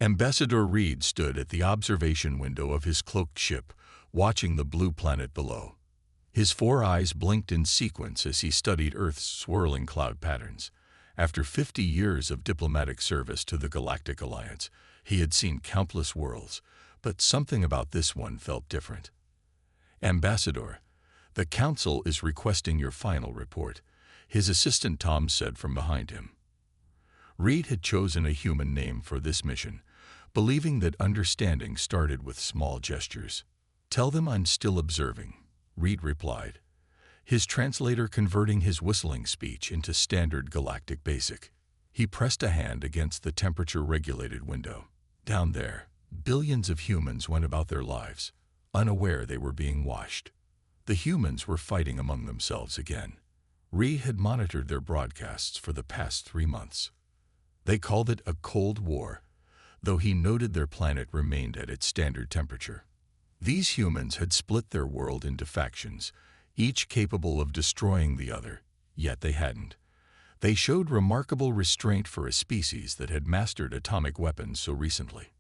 Ambassador Reed stood at the observation window of his cloaked ship, watching the blue planet below. His four eyes blinked in sequence as he studied Earth's swirling cloud patterns. After 50 years of diplomatic service to the Galactic Alliance, he had seen countless worlds, but something about this one felt different. "Ambassador, the Council is requesting your final report," his assistant Tom said from behind him. Reed had chosen a human name for this mission, believing that understanding started with small gestures. "Tell them I'm still observing," Reed replied, his translator converting his whistling speech into standard galactic basic. He pressed a hand against the temperature-regulated window. Down there, billions of humans went about their lives, unaware they were being watched. The humans were fighting among themselves again. Reed had monitored their broadcasts for the past 3 months. They called it a Cold War, though he noted their planet remained at its standard temperature. These humans had split their world into factions, each capable of destroying the other, yet they hadn't. They showed remarkable restraint for a species that had mastered atomic weapons so recently.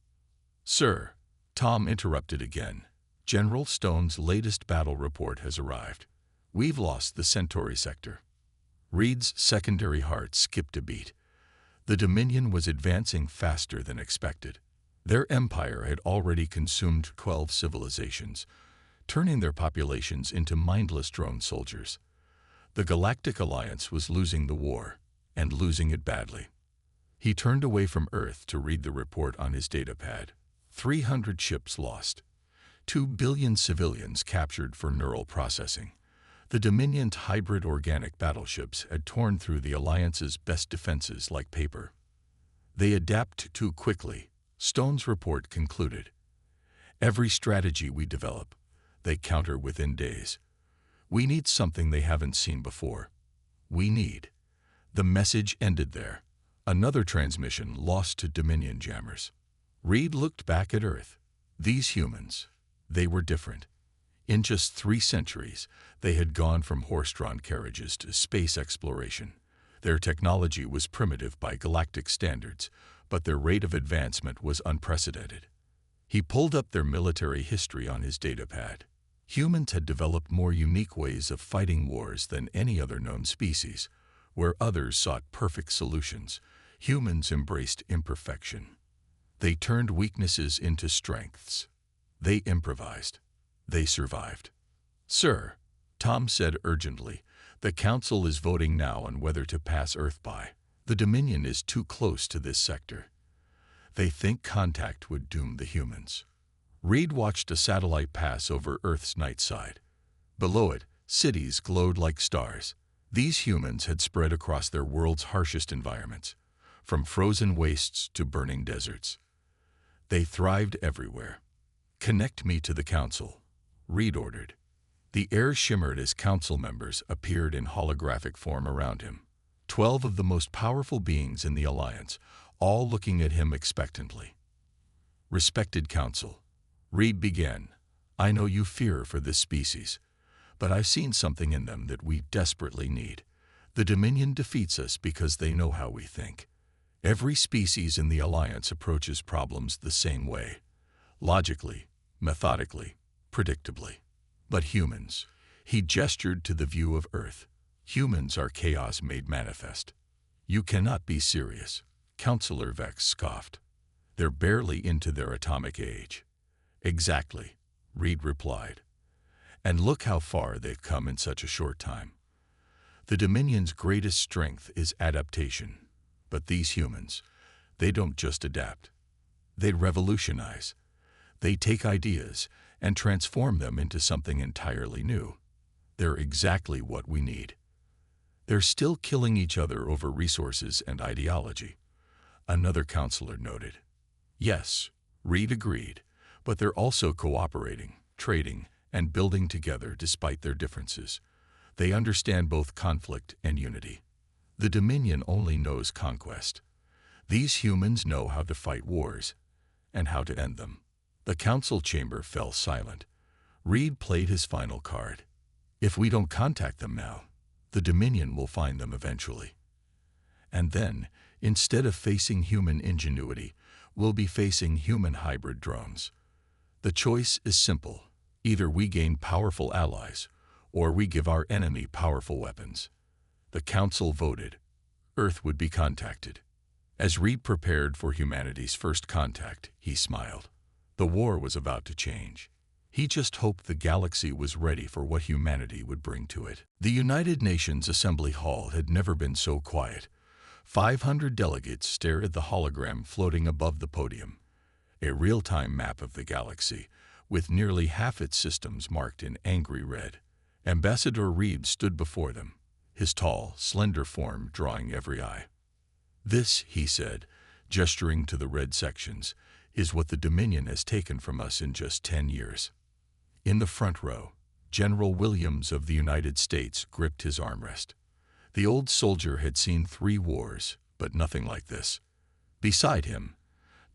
"Sir," Tom interrupted again, "General Stone's latest battle report has arrived. We've lost the Centauri sector." Reed's secondary heart skipped a beat. The Dominion was advancing faster than expected. Their empire had already consumed 12 civilizations, turning their populations into mindless drone soldiers. The Galactic Alliance was losing the war, and losing it badly. He turned away from Earth to read the report on his datapad. 300 ships lost. 2 billion civilians captured for neural processing. The Dominion's hybrid organic battleships had torn through the Alliance's best defenses like paper. "They adapt too quickly," Stone's report concluded. "Every strategy we develop, they counter within days. We need something they haven't seen before. We need." The message ended there. Another transmission lost to Dominion jammers. Reed looked back at Earth. These humans, they were different. In just 3 centuries, they had gone from horse-drawn carriages to space exploration. Their technology was primitive by galactic standards, but their rate of advancement was unprecedented. He pulled up their military history on his datapad. Humans had developed more unique ways of fighting wars than any other known species. Where others sought perfect solutions, humans embraced imperfection. They turned weaknesses into strengths. They improvised. They survived. "Sir," Tom said urgently, "the Council is voting now on whether to pass Earth by. The Dominion is too close to this sector. They think contact would doom the humans." Reed watched a satellite pass over Earth's night side. Below it, cities glowed like stars. These humans had spread across their world's harshest environments, from frozen wastes to burning deserts. They thrived everywhere. "Connect me to the Council," Reed ordered. The air shimmered as Council members appeared in holographic form around him. 12 of the most powerful beings in the Alliance, all looking at him expectantly. "Respected Council," Reed began, "I know you fear for this species, but I've seen something in them that we desperately need. The Dominion defeats us because they know how we think. Every species in the Alliance approaches problems the same way, logically, methodically, predictably. But humans," he gestured to the view of Earth, "humans are chaos made manifest." "You cannot be serious," Counselor Vex scoffed. "They're barely into their atomic age." "Exactly," Reed replied. "And look how far they've come in such a short time. The Dominion's greatest strength is adaptation. But these humans, they don't just adapt. They revolutionize. They take ideas and transform them into something entirely new. They're exactly what we need." "They're still killing each other over resources and ideology," another counselor noted. "Yes," Reed agreed, "but they're also cooperating, trading, and building together despite their differences. They understand both conflict and unity. The Dominion only knows conquest. These humans know how to fight wars and how to end them." The council chamber fell silent. Reed played his final card. "If we don't contact them now, the Dominion will find them eventually. And then, instead of facing human ingenuity, we'll be facing human hybrid drones. The choice is simple. Either we gain powerful allies, or we give our enemy powerful weapons. The Council voted. Earth would be contacted. As Reed prepared for humanity's first contact, he smiled. The war was about to change. He just hoped the galaxy was ready for what humanity would bring to it. The United Nations Assembly Hall had never been so quiet. 500 delegates stared at the hologram floating above the podium, a real-time map of the galaxy, with nearly half its systems marked in angry red. Ambassador Reed stood before them, his tall, slender form drawing every eye. "This," he said, gesturing to the red sections, "is what the Dominion has taken from us in just 10 years. In the front row, General Williams of the United States gripped his armrest. The old soldier had seen 3 wars, but nothing like this. Beside him,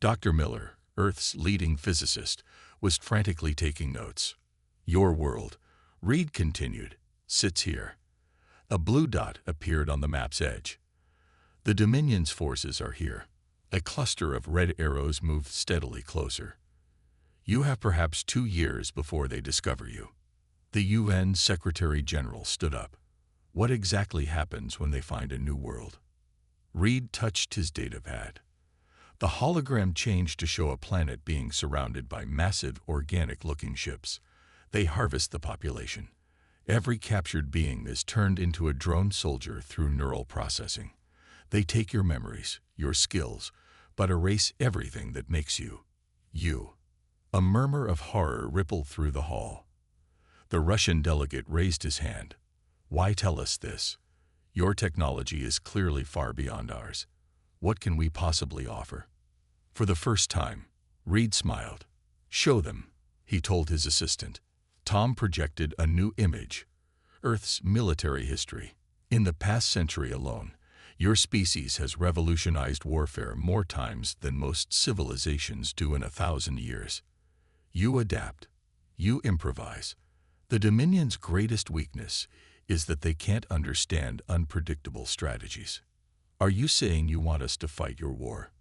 Dr. Miller, Earth's leading physicist, was frantically taking notes. "Your world," Reed continued, "sits here." A blue dot appeared on the map's edge. "The Dominion's forces are here." A cluster of red arrows moved steadily closer. "You have perhaps 2 years before they discover you." The UN Secretary-General stood up. "What exactly happens when they find a new world?" Reed touched his datapad. The hologram changed to show a planet being surrounded by massive organic-looking ships. They harvest the population. Every captured being is turned into a drone soldier through neural processing. They take your memories, your skills, but erase everything that makes you, you. A murmur of horror rippled through the hall. The Russian delegate raised his hand. "Why tell us this? Your technology is clearly far beyond ours. What can we possibly offer?" For the first time, Reed smiled. "Show them," he told his assistant. Tom projected a new image. Earth's military history. "In the past century alone, your species has revolutionized warfare more times than most civilizations do in 1,000 years. You adapt. You improvise. The Dominion's greatest weakness is that they can't understand unpredictable strategies." "Are you saying you want us to fight your war?"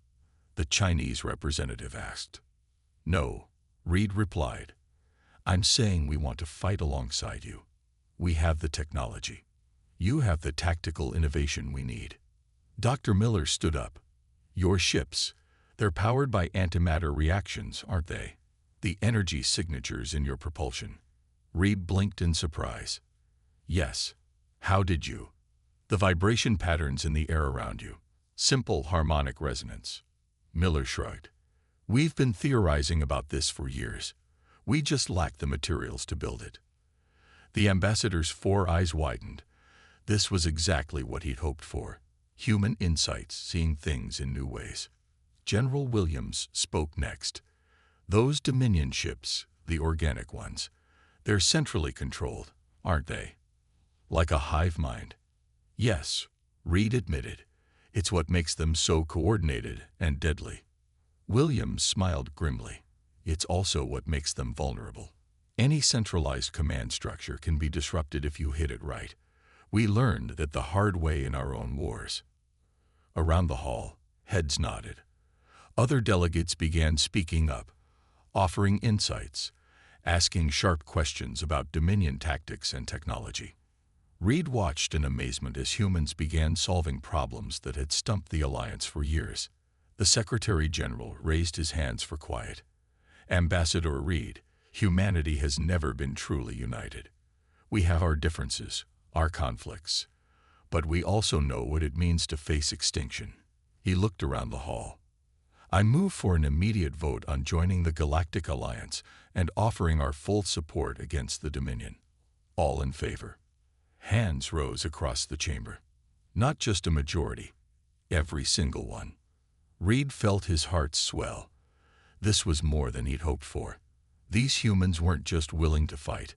the Chinese representative asked. "No," Reed replied. "I'm saying we want to fight alongside you. We have the technology. You have the tactical innovation we need." Dr. Miller stood up. "Your ships, they're powered by antimatter reactions, aren't they? The energy signatures in your propulsion." Reed blinked in surprise. "Yes. How did you?" "The vibration patterns in the air around you. Simple harmonic resonance." Miller shrugged. "We've been theorizing about this for years. We just lack the materials to build it." The ambassador's 4 eyes widened. This was exactly what he'd hoped for. Human insights, seeing things in new ways. General Williams spoke next. "Those Dominion ships, the organic ones, they're centrally controlled, aren't they? Like a hive mind?" "Yes," Reed admitted. "It's what makes them so coordinated and deadly." Williams smiled grimly. "It's also what makes them vulnerable. Any centralized command structure can be disrupted if you hit it right. We learned that the hard way in our own wars." Around the hall, heads nodded. Other delegates began speaking up, offering insights, asking sharp questions about Dominion tactics and technology. Reed watched in amazement as humans began solving problems that had stumped the Alliance for years. The Secretary-General raised his hands for quiet. "Ambassador Reed, humanity has never been truly united. We have our differences, our conflicts, but we also know what it means to face extinction." He looked around the hall. "I move for an immediate vote on joining the Galactic Alliance and offering our full support against the Dominion." All in favor. Hands rose across the chamber. Not just a majority, every single one. Reed felt his heart swell. This was more than he'd hoped for. These humans weren't just willing to fight.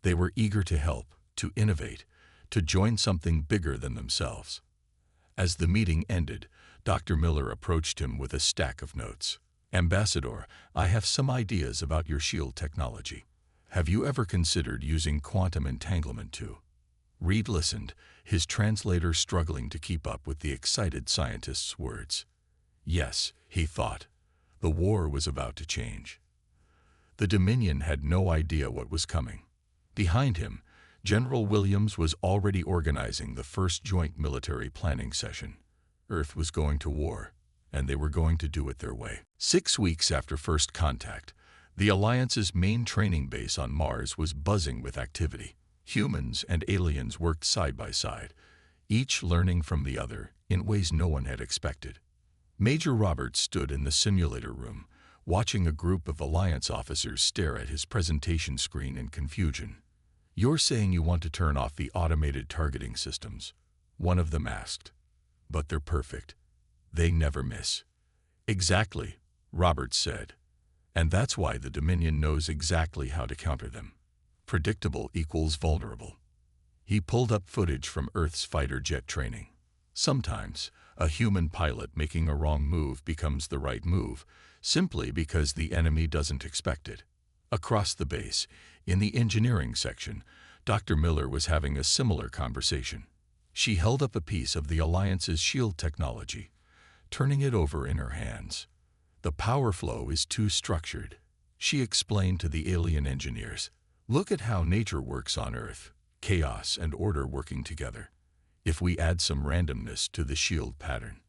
They were eager to help, to innovate, to join something bigger than themselves. As the meeting ended, Dr. Miller approached him with a stack of notes. "Ambassador, I have some ideas about your shield technology. Have you ever considered using quantum entanglement too?" Reed listened, his translator struggling to keep up with the excited scientist's words. Yes, he thought. The war was about to change. The Dominion had no idea what was coming. Behind him, General Williams was already organizing the first joint military planning session. Earth was going to war, and they were going to do it their way. 6 weeks after first contact, the Alliance's main training base on Mars was buzzing with activity. Humans and aliens worked side by side, each learning from the other in ways no one had expected. Major Roberts stood in the simulator room, watching a group of Alliance officers stare at his presentation screen in confusion. "You're saying you want to turn off the automated targeting systems," one of them asked. "But they're perfect. They never miss." "Exactly," Roberts said. "And that's why the Dominion knows exactly how to counter them. Predictable equals vulnerable." He pulled up footage from Earth's fighter jet training. Sometimes, a human pilot making a wrong move becomes the right move, simply because the enemy doesn't expect it. Across the base, in the engineering section, Dr. Miller was having a similar conversation. She held up a piece of the Alliance's shield technology, turning it over in her hands. "The power flow is too structured," she explained to the alien engineers. "Look at how nature works on Earth, chaos and order working together. If we add some randomness to the shield pattern."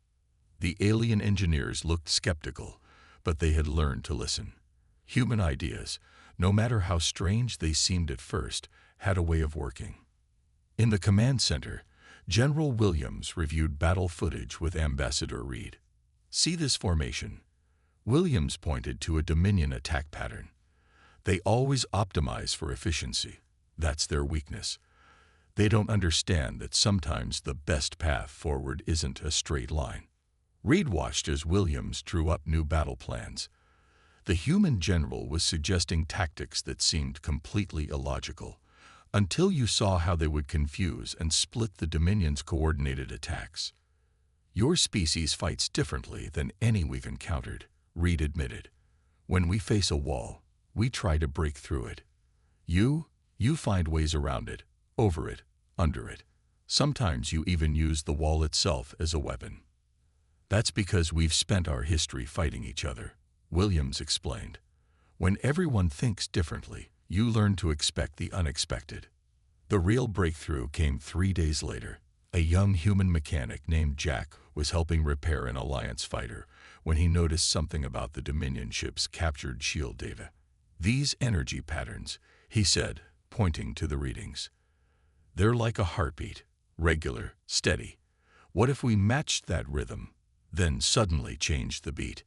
The alien engineers looked skeptical, but they had learned to listen. Human ideas, no matter how strange they seemed at first, had a way of working. In the command center, General Williams reviewed battle footage with Ambassador Reed. "See this formation?" Williams pointed to a Dominion attack pattern. "They always optimize for efficiency. That's their weakness. They don't understand that sometimes the best path forward isn't a straight line." Reed watched as Williams drew up new battle plans. The human general was suggesting tactics that seemed completely illogical, until you saw how they would confuse and split the Dominion's coordinated attacks. "Your species fights differently than any we've encountered," Reed admitted. "When we face a wall, we try to break through it. You find ways around it, over it, under it. Sometimes you even use the wall itself as a weapon." "That's because we've spent our history fighting each other," Williams explained. "When everyone thinks differently, you learn to expect the unexpected." The real breakthrough came 3 days later. A young human mechanic named Jack was helping repair an Alliance fighter when he noticed something about the Dominion ship's captured shield data. "These energy patterns," he said, pointing to the readings. "They're like a heartbeat, regular, steady. What if we matched that rhythm, then suddenly changed the beat?"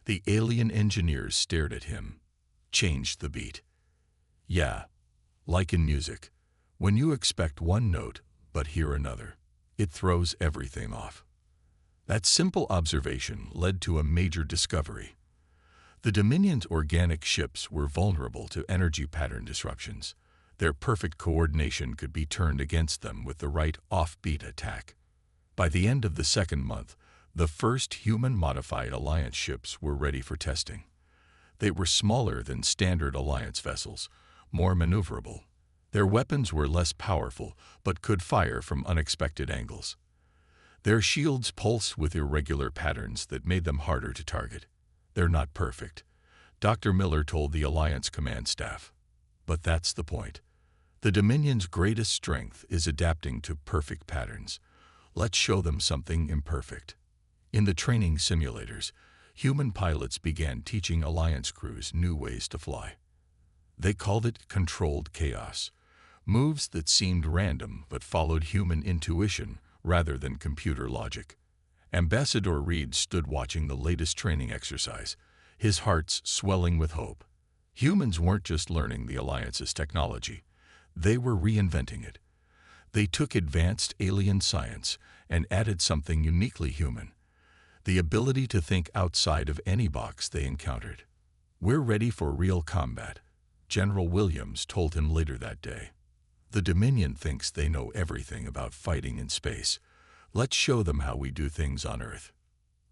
The alien engineers stared at him. "Changed the beat?" "Yeah, like in music. When you expect one note but hear another, it throws everything off." That simple observation led to a major discovery. The Dominion's organic ships were vulnerable to energy pattern disruptions. Their perfect coordination could be turned against them with the right offbeat attack. By the end of the second month, the first human-modified Alliance ships were ready for testing. They were smaller than standard Alliance vessels, more maneuverable. Their weapons were less powerful, but could fire from unexpected angles. Their shields pulsed with irregular patterns that made them harder to target. "They're not perfect," Dr. Miller told the Alliance command staff. "But that's the point. The Dominion's greatest strength is adapting to perfect patterns. Let's show them something imperfect." In the training simulators, human pilots began teaching Alliance crews new ways to fly. They called it controlled chaos, moves that seemed random but followed human intuition rather than computer logic. Ambassador Reed stood watching the latest training exercise, his heart swelling with hope. Humans weren't just learning the Alliance's technology, they were reinventing it. They took advanced alien science and added something uniquely human: the ability to think outside of any box they encountered. "We're ready for real combat," General Williams told him later that day. "The Dominion thinks they know everything about fighting in space. Let's show them how we do things on Earth."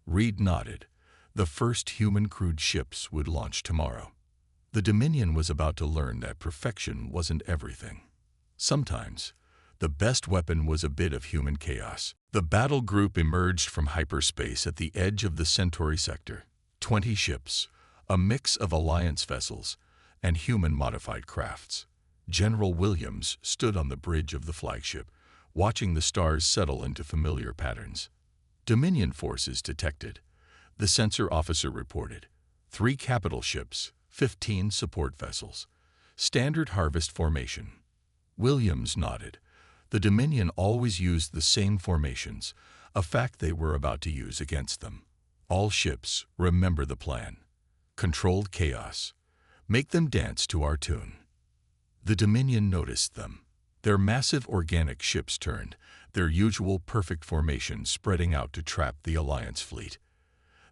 Reed nodded. The first human-crewed ships would launch tomorrow. The Dominion was about to learn that perfection wasn't everything. Sometimes, the best weapon was a bit of human chaos. The battle group emerged from hyperspace at the edge of the Centauri sector. 20 ships, a mix of Alliance vessels and human-modified crafts. General Williams stood on the bridge of the flagship, watching the stars settle into familiar patterns. Dominion forces detected, the sensor officer reported. 3 capital ships, 15 support vessels. Standard harvest formation. Williams nodded. The Dominion always used the same formations, a fact they were about to use against them. All ships, remember the plan. Controlled chaos. Make them dance to our tune. The Dominion noticed them. Their massive organic ships turned, their usual perfect formation spreading out to trap the Alliance fleet.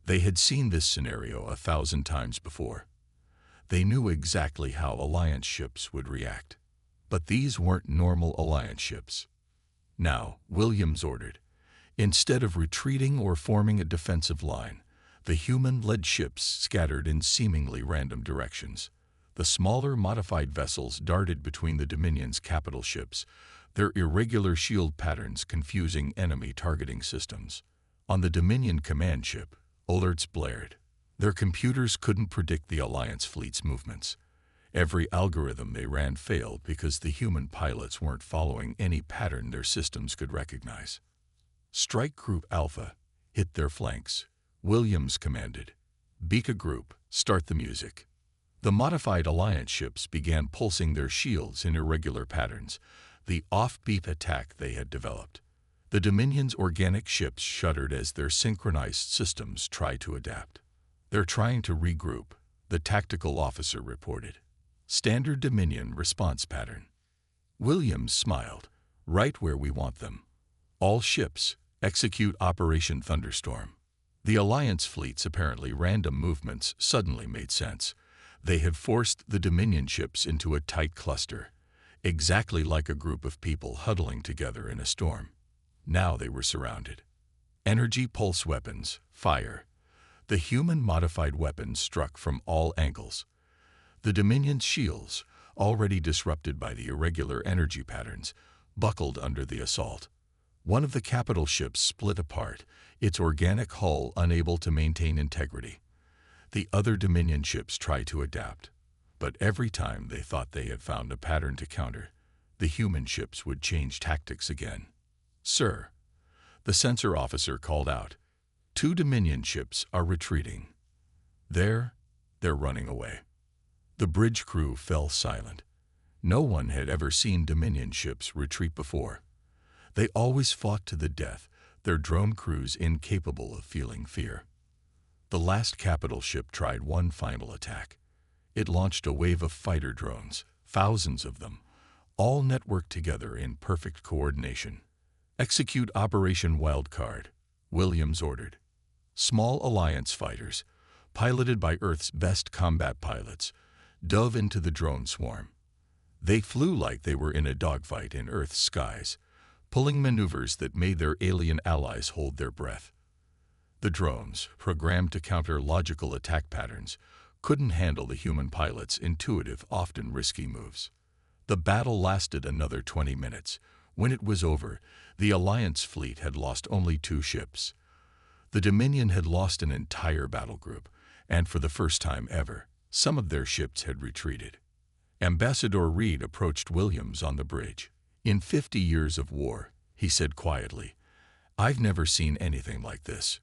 They had seen this scenario 1,000 times before. They knew exactly how Alliance ships would react. But these weren't normal Alliance ships. Now, Williams ordered, instead of retreating or forming a defensive line, the human-led ships scattered in seemingly random directions. The smaller modified vessels darted between the Dominion's capital ships, their irregular shield patterns confusing enemy targeting systems. On the Dominion command ship, alerts blared. Their computers couldn't predict the Alliance fleet's movements. Every algorithm they ran failed because the human pilots weren't following any pattern their systems could recognize. Strike Group Alpha hit their flanks. Williams commanded. Beta Group, start the music. The modified Alliance ships began pulsing their shields in irregular patterns, the off-beat attack they had developed. The Dominion's organic ships shuddered as their synchronized systems tried to adapt. They're trying to regroup, the tactical officer reported. Standard Dominion response pattern. Williams smiled. Right where we want them. All ships, execute Operation Thunderstorm. The Alliance fleet's apparently random movements suddenly made sense. They had forced the Dominion ships into a tight cluster, exactly like a group of people huddling together in a storm. Now they were surrounded. Energy pulse weapons, fire. The human-modified weapons struck from all angles. The Dominion's shields, already disrupted by the irregular energy patterns, buckled under the assault. One of the capital ships split apart, its organic hull unable to maintain integrity. The other Dominion ships tried to adapt, but every time they thought they had found a pattern to counter, the human ships would change tactics again. Sir, the sensor officer called out, 2 Dominion ships are retreating. They're running away. The bridge crew fell silent. No one had ever seen Dominion ships retreat before. They always fought to the death, their drone crews incapable of feeling fear. The last capital ship tried one final attack. It launched a wave of fighter drones, thousands of them, all networked together in perfect coordination. Execute Operation Wildcard, Williams ordered. Small Alliance fighters, piloted by Earth's best combat pilots, dove into the drone swarm. They flew like they were in a dogfight in Earth's skies, pulling maneuvers that made their alien allies hold their breath. The drones, programmed to counter logical attack patterns, couldn't handle the human pilots' intuitive, often risky moves. The battle lasted another 20 minutes. When it was over, the Alliance fleet had lost only 2 ships. The Dominion had lost an entire battle group, and for the first time ever, some of their ships had retreated. Ambassador Reed approached Williams on the bridge. In 50 years of war, he said quietly, I've never seen anything like this.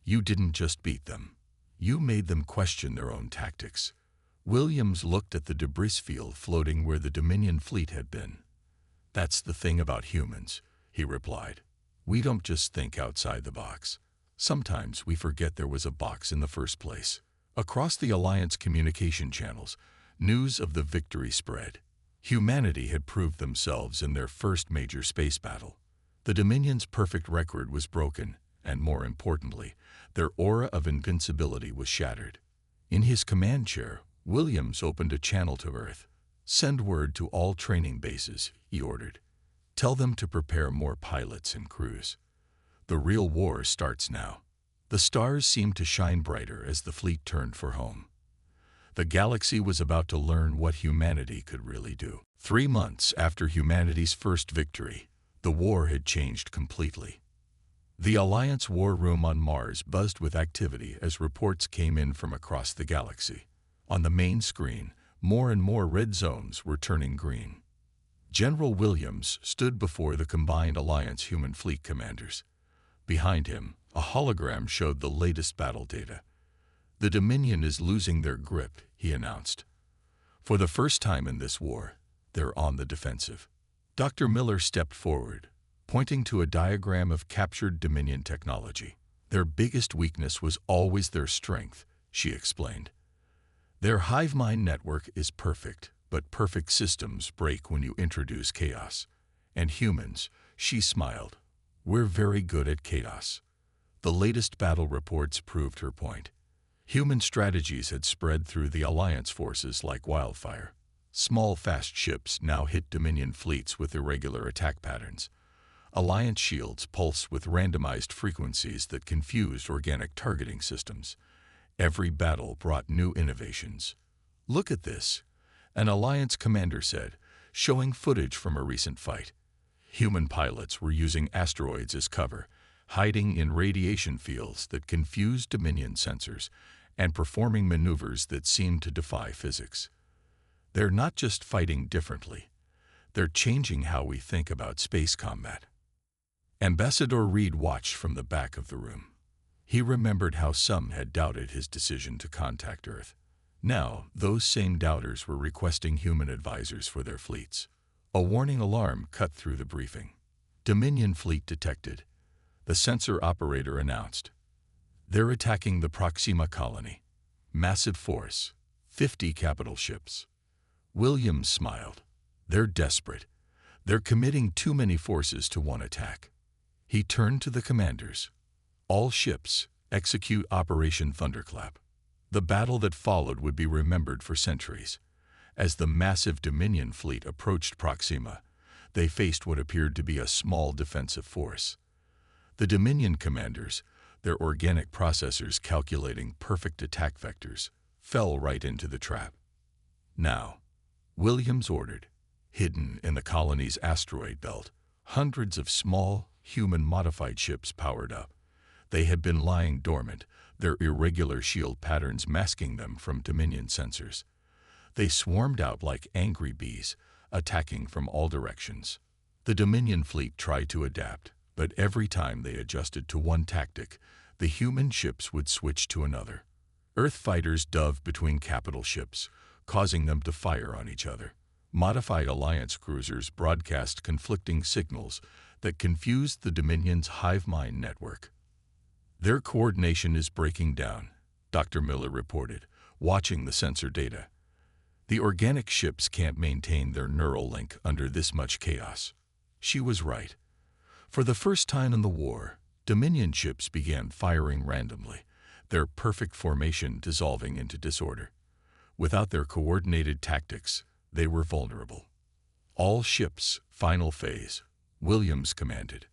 You didn't just beat them. You made them question their own tactics. Williams looked at the debris field floating where the Dominion fleet had been. That's the thing about humans, he replied. We don't just think outside the box. Sometimes we forget there was a box in the first place. Across the Alliance communication channels, news of the victory spread. Humanity had proved themselves in their first major space battle. The Dominion's perfect record was broken, and more importantly, their aura of invincibility was shattered. In his command chair, Williams opened a channel to Earth. Send word to all training bases, he ordered. Tell them to prepare more pilots and crews. The real war starts now. The stars seemed to shine brighter as the fleet turned for home. The galaxy was about to learn what humanity could really do. 3 months after humanity's first victory, the war had changed completely. The Alliance war room on Mars buzzed with activity as reports came in from across the galaxy. On the main screen, more and more red zones were turning green. General Williams stood before the combined Alliance human fleet commanders. Behind him, a hologram showed the latest battle data. "The Dominion is losing their grip," he announced. "For the first time in this war, they're on the defensive." Dr. Miller stepped forward, pointing to a diagram of captured Dominion technology. "Their biggest weakness was always their strength," she explained. "Their hive mind network is perfect, but perfect systems break when you introduce chaos. And humans," she smiled, "we're very good at chaos." The latest battle reports proved her point. Human strategies had spread through the Alliance forces like wildfire. Small, fast ships now hit Dominion fleets with irregular attack patterns. Alliance shields pulsed with randomized frequencies that confused organic targeting systems. Every battle brought new innovations. "Look at this," an Alliance commander said, showing footage from a recent fight. Human pilots were using asteroids as cover, hiding in radiation fields that confused Dominion sensors, and performing maneuvers that seemed to defy physics. "They're not just fighting differently, they're changing how we think about space combat." Ambassador Reed watched from the back of the room. He remembered how some had doubted his decision to contact Earth. Now, those same doubters were requesting human advisors for their fleets. A warning alarm cut through the briefing. "Dominion fleet detected," the sensor operator announced. "They're attacking the Proxima colony. Massive force, 50 capital ships." Williams smiled. "They're desperate. They're committing too many forces to one attack." He turned to the commanders. "All ships, execute Operation Thunderclap." The battle that followed would be remembered for centuries. As the massive Dominion fleet approached Proxima, they faced what appeared to be a small defensive force. The Dominion commanders, their organic processors calculating perfect attack vectors, fell right into the trap. "Now," Williams ordered, hidden in the colony's asteroid belt, hundreds of small, human-modified ships powered up. They had been lying dormant, their irregular shield patterns masking them from Dominion sensors. They swarmed out like angry bees, attacking from all directions. The Dominion fleet tried to adapt, but every time they adjusted to one tactic, the human ships would switch to another. Earth fighters dove between capital ships, causing them to fire on each other. Modified Alliance cruisers broadcast conflicting signals that confused the Dominion's hive mind network. "Their coordination is breaking down," Dr. Miller reported, watching the sensor data. "The organic ships can't maintain their neural link under this much chaos." She was right. For the first time in the war, Dominion ships began firing randomly, their perfect formation dissolving into disorder. Without their coordinated tactics, they were vulnerable. "All ships, final phase," Williams commanded.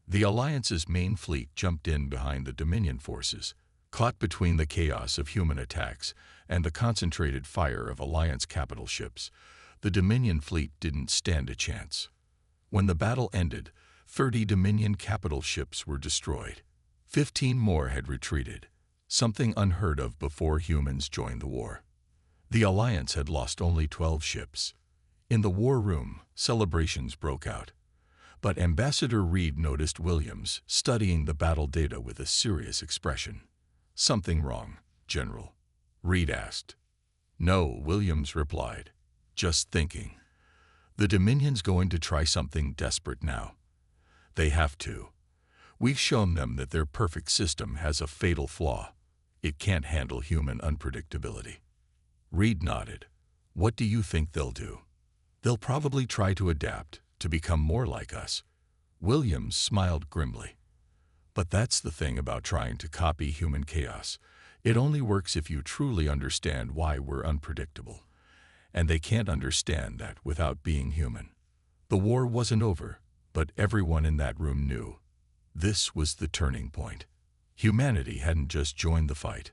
The Alliance's main fleet jumped in behind the Dominion forces, caught between the chaos of human attacks and the concentrated fire of Alliance capital ships. The Dominion fleet didn't stand a chance. When the battle ended, 30 Dominion capital ships were destroyed. 15 more had retreated, something unheard of before humans joined the war. The Alliance had lost only 12 ships. In the war room, celebrations broke out. But Ambassador Reed noticed Williams studying the battle data with a serious expression. "Something wrong, General?" Reed asked. "No," Williams replied. "Just thinking. The Dominion's going to try something desperate now. They have to. We've shown them that their perfect system has a fatal flaw. It can't handle human unpredictability." Reed nodded. "What do you think they'll do?" "They'll probably try to adapt, to become more like us." Williams smiled grimly. "But that's the thing about trying to copy human chaos. It only works if you truly understand why we're unpredictable. And they can't understand that without being human." The war wasn't over, but everyone in that room knew. This was the turning point. Humanity hadn't just joined the fight.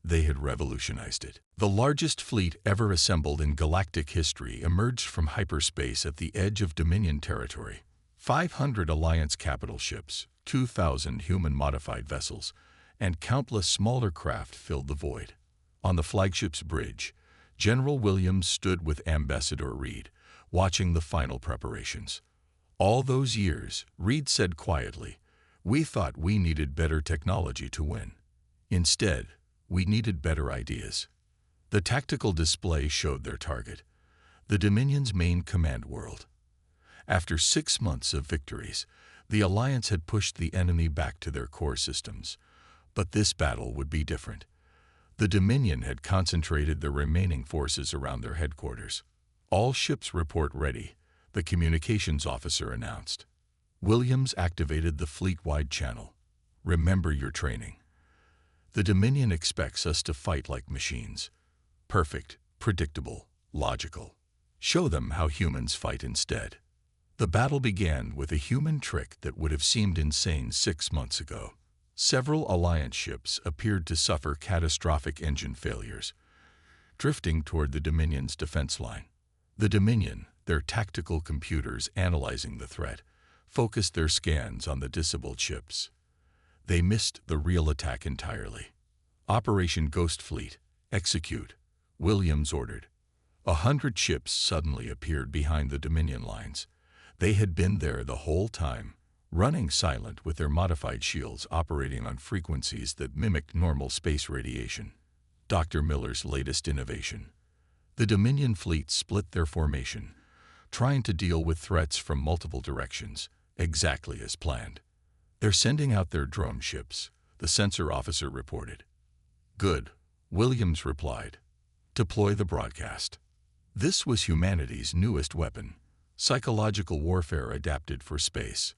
They had revolutionized it. The largest fleet ever assembled in galactic history emerged from hyperspace at the edge of Dominion territory. 500 Alliance capital ships, 2,000 human-modified vessels, and countless smaller craft filled the void. On the flagship's bridge, General Williams stood with Ambassador Reed, watching the final preparations. All those years, Reed said quietly, we thought we needed better technology to win. Instead, we needed better ideas. The tactical display showed their target, the Dominion's main command world. After 6 months of victories, the Alliance had pushed the enemy back to their core systems. But this battle would be different. The Dominion had concentrated their remaining forces around their headquarters. All ships report ready, the communications officer announced. Williams activated the fleet-wide channel. Remember your training. The Dominion expects us to fight like machines. Perfect, predictable, logical. Show them how humans fight instead. The battle began with a human trick that would have seemed insane 6 months ago. Several Alliance ships appeared to suffer catastrophic engine failures, drifting toward the Dominion's defense line. The Dominion, their tactical computers analyzing the threat, focused their scans on the disabled ships. They missed the real attack entirely. Operation Ghost Fleet, execute, Williams ordered. 100 ships suddenly appeared behind the Dominion lines. They had been there the whole time, running silent with their modified shields operating on frequencies that mimicked normal space radiation. Dr. Miller's latest innovation. The Dominion fleet split their formation, trying to deal with threats from multiple directions, exactly as planned. They're sending out their drone ships, the sensor officer reported. Good, Williams replied. Deploy the broadcast. This was humanity's newest weapon, psychological warfare adapted for space.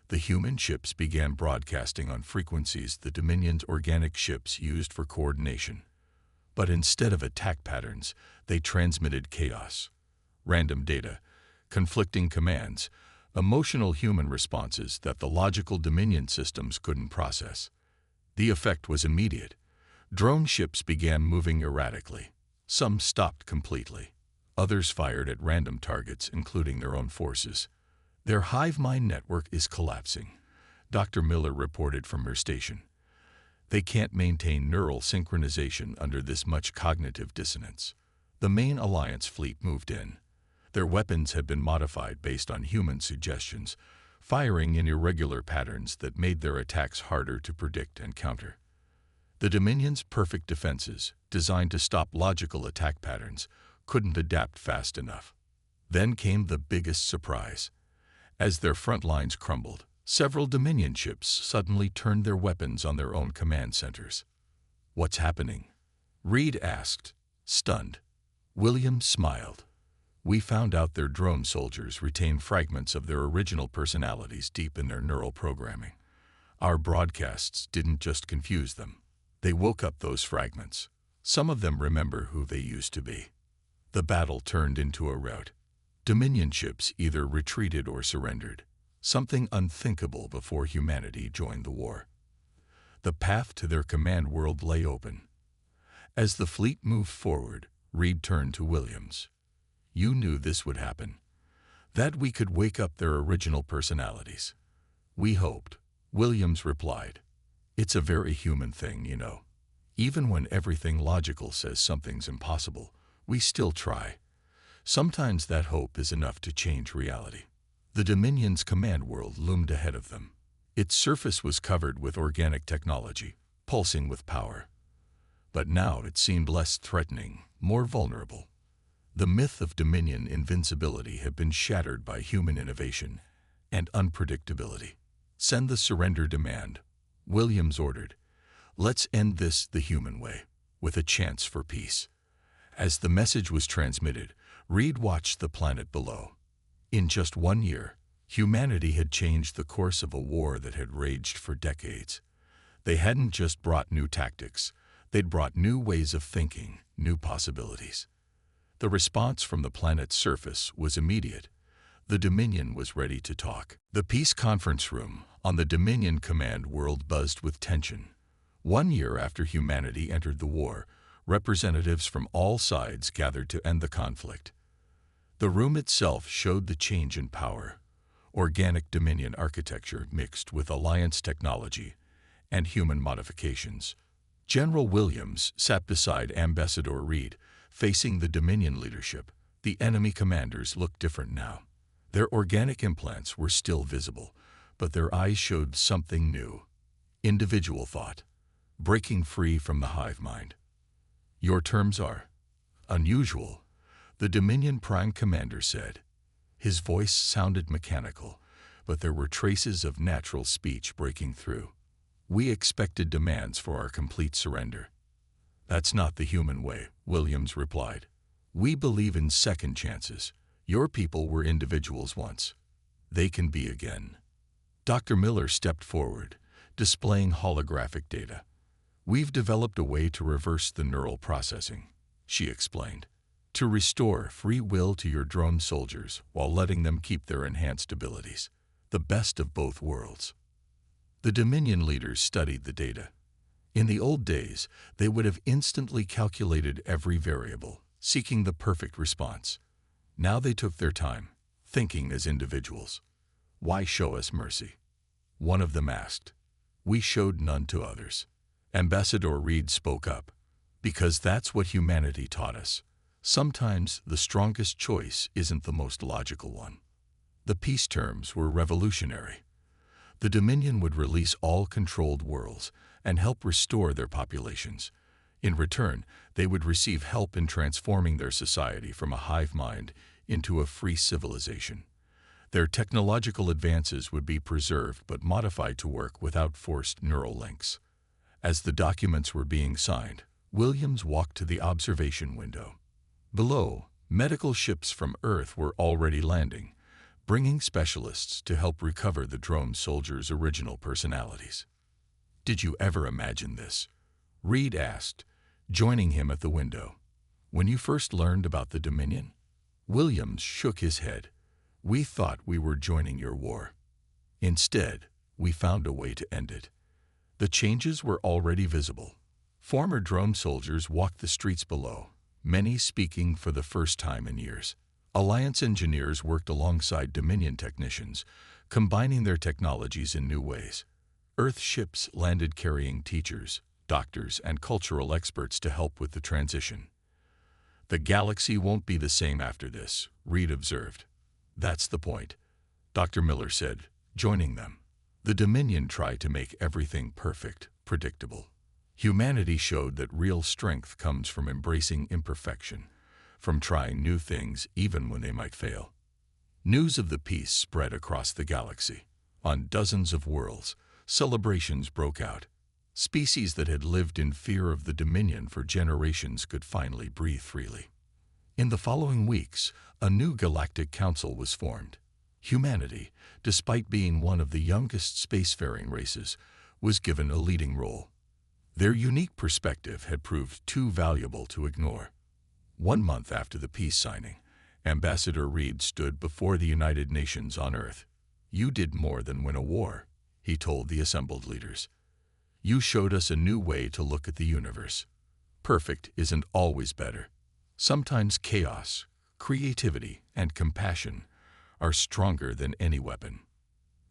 The human ships began broadcasting on frequencies the Dominion's organic ships used for coordination. But instead of attack patterns, they transmitted chaos, random data, conflicting commands, emotional human responses that the logical Dominion systems couldn't process. The effect was immediate. Drone ships began moving erratically. Some stopped completely. Others fired at random targets, including their own forces. Their hive mind network is collapsing, Dr. Miller reported from her station. They can't maintain neural synchronization under this much cognitive dissonance. The main Alliance fleet moved in. Their weapons had been modified based on human suggestions, firing in irregular patterns that made their attacks harder to predict and counter. The Dominion's perfect defenses, designed to stop logical attack patterns, couldn't adapt fast enough. Then came the biggest surprise. As their front lines crumbled, several Dominion ships suddenly turned their weapons on their own command centers. What's happening? Reed asked, stunned. Williams smiled. We found out their drone soldiers retain fragments of their original personalities deep in their neural programming. Our broadcasts didn't just confuse them. They woke up those fragments. Some of them remember who they used to be. The battle turned into a rout. Dominion ships either retreated or surrendered, something unthinkable before humanity joined the war. The path to their command world lay open. As the fleet moved forward, Reed turned to Williams. You knew this would happen, that we could wake up their original personalities. We hoped, Williams replied. It's a very human thing, you know. Even when everything logical says something's impossible, we still try. Sometimes that hope is enough to change reality. The Dominion's command world loomed ahead of them. Its surface was covered with organic technology, pulsing with power. But now it seemed less threatening, more vulnerable. The myth of Dominion invincibility had been shattered by human innovation and unpredictability. Send the surrender demand, Williams ordered. Let's end this the human way, with a chance for peace. As the message was transmitted, Reed watched the planet below. In just 1 year, humanity had changed the course of a war that had raged for decades. They hadn't just brought new tactics, they'd brought new ways of thinking, new possibilities. The response from the planet's surface was immediate. The Dominion was ready to talk. The peace conference room on the Dominion command world buzzed with tension. 1 year after humanity entered the war, representatives from all sides gathered to end the conflict. The room itself showed the change in power. organic Dominion architecture mixed with Alliance technology and human modifications. General Williams sat beside Ambassador Reed, facing the Dominion leadership. The enemy commanders looked different now. Their organic implants were still visible, but their eyes showed something new. Individual thought, breaking free from the hive mind. "Your terms are unusual," the Dominion Prime Commander said. His voice sounded mechanical, but there were traces of natural speech breaking through. "We expected demands for our complete surrender." "That's not the human way," Williams replied. "We believe in second chances. Your people were individuals once. They can be again." Dr. Miller stepped forward, displaying holographic data. "We've developed a way to reverse the neural processing," she explained, "to restore free will to your drone soldiers while letting them keep their enhanced abilities. The best of both worlds." The Dominion leaders studied the data. In the old days, they would have instantly calculated every variable, seeking the perfect response. Now they took their time, thinking as individuals. "Why show us mercy?" one of them asked. "We showed none to others." Ambassador Reed spoke up. "Because that's what humanity taught us. Sometimes the strongest choice isn't the most logical one." The peace terms were revolutionary. The Dominion would release all controlled worlds and help restore their populations. In return, they would receive help in transforming their society from a hive mind into a free civilization. Their technological advances would be preserved but modified to work without forced neural links. As the documents were being signed, Williams walked to the observation window. Below, medical ships from Earth were already landing, bringing specialists to help recover the drone soldiers' original personalities. "Did you ever imagine this?" Reed asked, joining him at the window. "When you first learned about the Dominion?" Williams shook his head. "We thought we were joining your war. Instead, we found a way to end it." The changes were already visible. Former drone soldiers walked the streets below, many speaking for the first time in years. Alliance engineers worked alongside Dominion technicians, combining their technologies in new ways. Earth ships landed carrying teachers, doctors, and cultural experts to help with the transition. "The galaxy won't be the same after this," Reed observed. "That's the point," Dr. Miller said, joining them. "The Dominion tried to make everything perfect, predictable. Humanity showed that real strength comes from embracing imperfection, from trying new things even when they might fail." News of the peace spread across the galaxy. On dozens of worlds, celebrations broke out. Species that had lived in fear of the Dominion for generations could finally breathe freely. In the following weeks, a new galactic council was formed. Humanity, despite being one of the youngest spacefaring races, was given a leading role. Their unique perspective had proved too valuable to ignore. 1 month after the peace signing, Ambassador Reed stood before the United Nations on Earth. "You did more than win a war," he told the assembled leaders. "You showed us a new way to look at the universe. Perfect isn't always better. Sometimes chaos, creativity, and compassion are stronger than any weapon."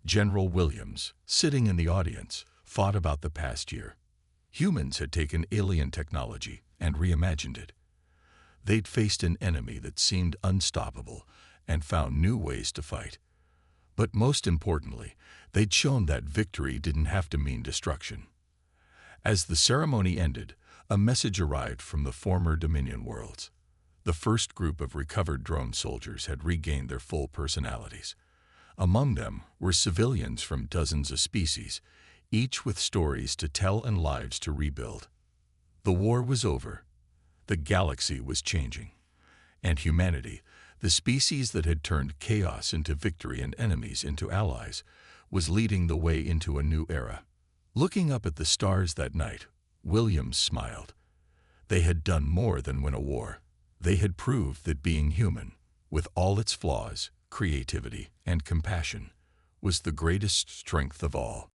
General Williams, sitting in the audience, thought about the past year. Humans had taken alien technology and reimagined it. They'd faced an enemy that seemed unstoppable and found new ways to fight. But most importantly, they'd shown that victory didn't have to mean destruction. As the ceremony ended, a message arrived from the former Dominion worlds. The first group of recovered drone soldiers had regained their full personalities. Among them were civilians from dozens of species, each with stories to tell and lives to rebuild. The war was over. The galaxy was changing. And humanity, the species that had turned chaos into victory and enemies into allies, was leading the way into a new era. Looking up at the stars that night, Williams smiled. They had done more than win a war. They had proved that being human, with all its flaws, creativity, and compassion, was the greatest strength of all.